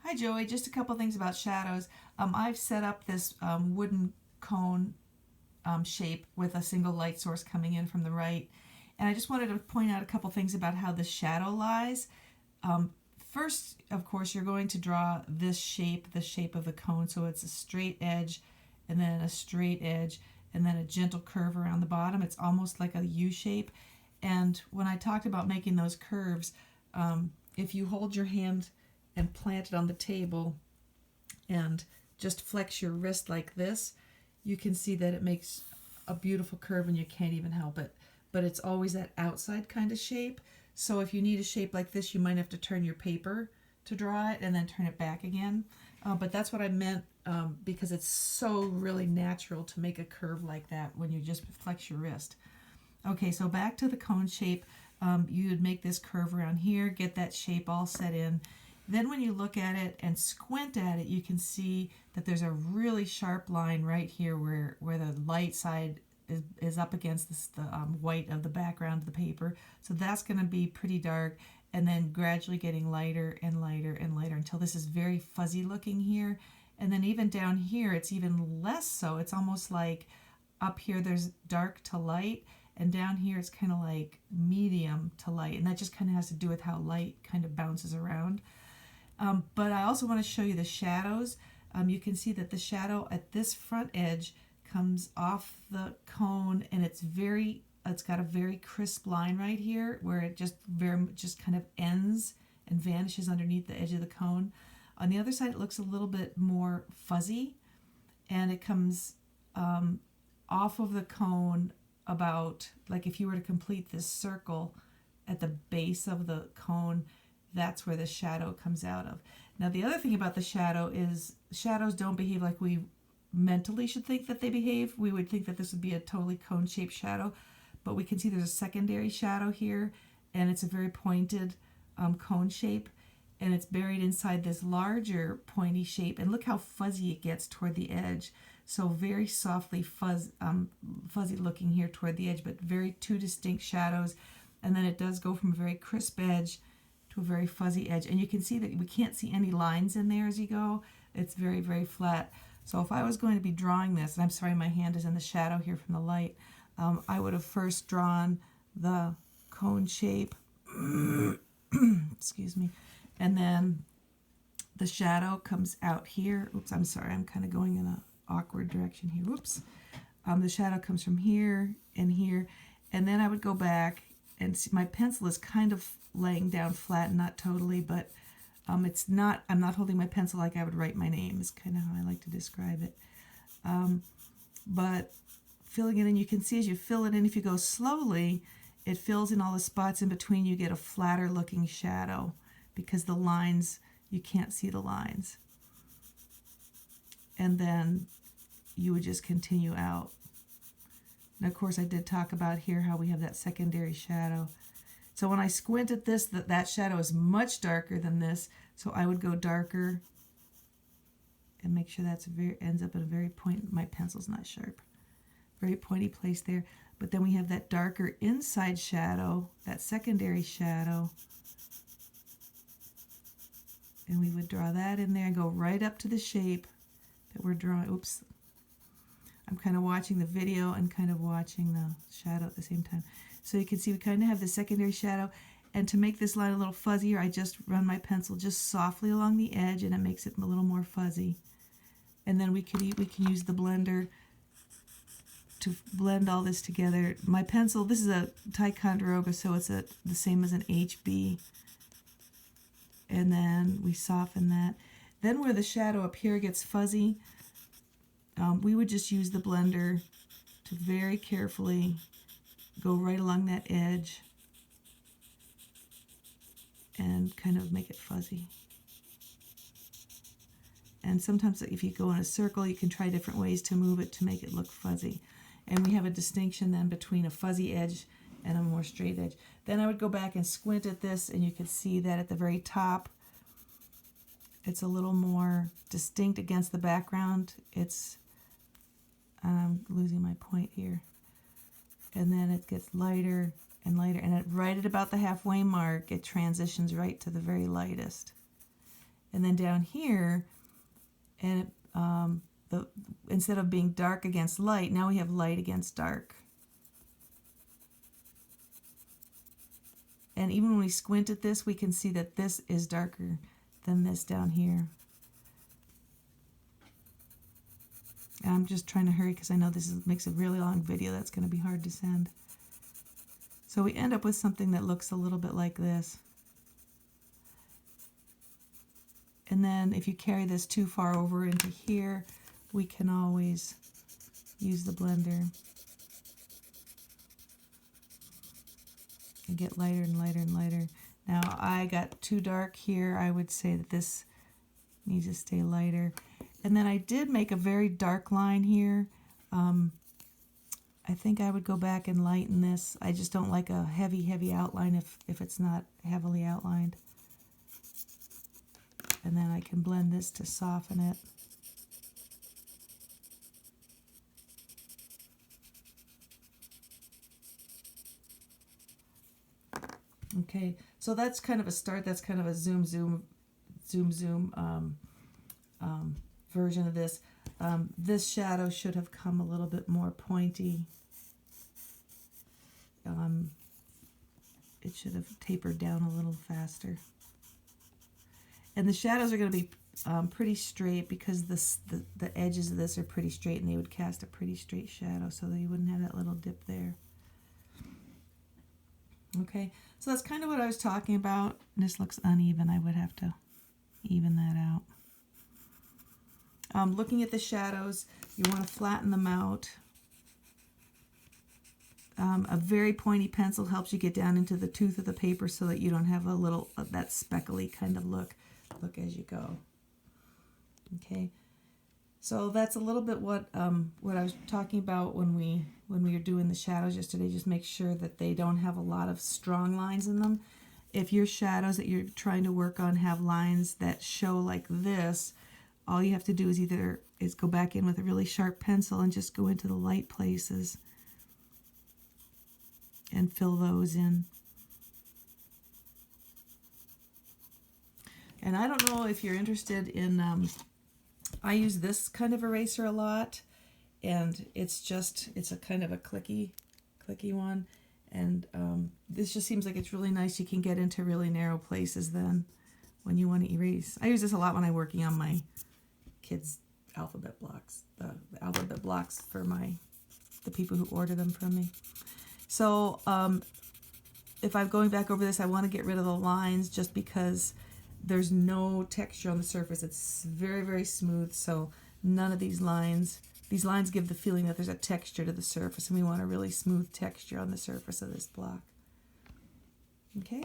Hi Joey, just a couple things about shadows. I've set up this wooden cone shape with a single light source coming in from the right. And I just wanted to point out a couple things about how the shadow lies. First, of course, you're going to draw this shape, the shape of the cone. So it's a straight edge and then a straight edge and then a gentle curve around the bottom. It's almost like a U shape. And when I talked about making those curves, if you hold your hand and plant it on the table and just flex your wrist like this, you can see that it makes a beautiful curve and you can't even help it. But it's always that outside kind of shape. So if you need a shape like this, you might have to turn your paper to draw it and then turn it back again. But that's what I meant because it's so really natural to make a curve like that when you just flex your wrist. Okay, so back to the cone shape. You would make this curve around here, get that shape all set in. Then when you look at it and squint at it, you can see that there's a really sharp line right here where the light side is up against the white of the background of the paper. So that's going to be pretty dark, and then gradually getting lighter and lighter and lighter until this is very fuzzy looking here. And then even down here, it's even less so. It's almost like up here there's dark to light, and down here it's kind of like medium to light. And that just kind of has to do with how light kind of bounces around. But I also want to show you the shadows. You can see that the shadow at this front edge comes off the cone, and it's got a very crisp line right here where it just kind of ends and vanishes underneath the edge of the cone. On the other side, it looks a little bit more fuzzy, and it comes off of the cone about, like if you were to complete this circle at the base of the cone, that's where the shadow comes out of. Now, the other thing about the shadow is shadows don't behave like we mentally should think that they behave. We would think that this would be a totally cone-shaped shadow, but we can see there's a secondary shadow here, and it's a very pointed cone shape, and it's buried inside this larger pointy shape. And look how fuzzy it gets toward the edge. So very softly fuzzy looking here toward the edge, but very two distinct shadows. And then it does go from a very crisp edge to a very fuzzy edge. And you can see that we can't see any lines in there as you go. It's very, very flat. So if I was going to be drawing this, and I'm sorry my hand is in the shadow here from the light, I would have first drawn the cone shape, excuse me, and then the shadow comes out here. Oops, I'm sorry, I'm kind of going in an awkward direction here. Whoops. The shadow comes from here and here, and then I would go back and see my pencil is kind of laying down flat, not totally, but it's not, I'm not holding my pencil like I would write my name, is kind of how I like to describe it. But filling it in, you can see as you fill it in, if you go slowly, it fills in all the spots in between. You get a flatter looking shadow because the lines, you can't see the lines. And then you would just continue out. And of course I did talk about here how we have that secondary shadow. So when I squint at this, that shadow is much darker than this. So I would go darker and make sure that's ends up at a very point. My pencil's not sharp. Very pointy place there. But then we have that darker inside shadow, that secondary shadow. And we would draw that in there and go right up to the shape that we're drawing. Oops. I'm kind of watching the video and kind of watching the shadow at the same time. So you can see we kind of have the secondary shadow. And to make this line a little fuzzier, I just run my pencil just softly along the edge, and it makes it a little more fuzzy. And then we can use the blender to blend all this together. My pencil, this is a Ticonderoga, so it's the same as an HB. And then we soften that. Then where the shadow up here gets fuzzy, we would just use the blender to very carefully go right along that edge and kind of make it fuzzy. And sometimes if you go in a circle, you can try different ways to move it to make it look fuzzy. And we have a distinction then between a fuzzy edge and a more straight edge. Then I would go back and squint at this, and you can see that at the very top, it's a little more distinct against the background. I'm losing my point here. And then it gets lighter and lighter, and right at about the halfway mark, it transitions right to the very lightest. And then down here, and instead of being dark against light, now we have light against dark. And even when we squint at this, we can see that this is darker than this down here. And I'm just trying to hurry because I know this makes a really long video that's going to be hard to send. So we end up with something that looks a little bit like this. And then if you carry this too far over into here, we can always use the blender and get lighter and lighter and lighter. Now I got too dark here. I would say that this needs to stay lighter. And then I did make a very dark line here. I think I would go back and lighten this. I just don't like a heavy outline if it's not heavily outlined. And then I can blend this to soften it. Okay, so that's kind of a start. That's kind of a zoom version of this. This shadow should have come a little bit more pointy. It should have tapered down a little faster. And the shadows are going to be pretty straight because the edges of this are pretty straight, and they would cast a pretty straight shadow so that you wouldn't have that little dip there. Okay, so that's kind of what I was talking about. This looks uneven. I would have to even that out. Looking at the shadows, you want to flatten them out. A very pointy pencil helps you get down into the tooth of the paper so that you don't have a little that speckly kind of look as you go. Okay, so that's a little bit what I was talking about when we were doing the shadows yesterday. Just make sure that they don't have a lot of strong lines in them. If your shadows that you're trying to work on have lines that show like this, all you have to do is go back in with a really sharp pencil and just go into the light places and fill those in. And I don't know if you're interested in, I use this kind of eraser a lot, and it's a kind of a clicky one, and this just seems like it's really nice. You can get into really narrow places then when you want to erase. I use this a lot when I'm working on my kids' alphabet blocks, the alphabet blocks for the people who order them from me. So if I'm going back over this, I want to get rid of the lines just because there's no texture on the surface. It's very, very smooth, so none of these lines give the feeling that there's a texture to the surface, and we want a really smooth texture on the surface of this block. Okay.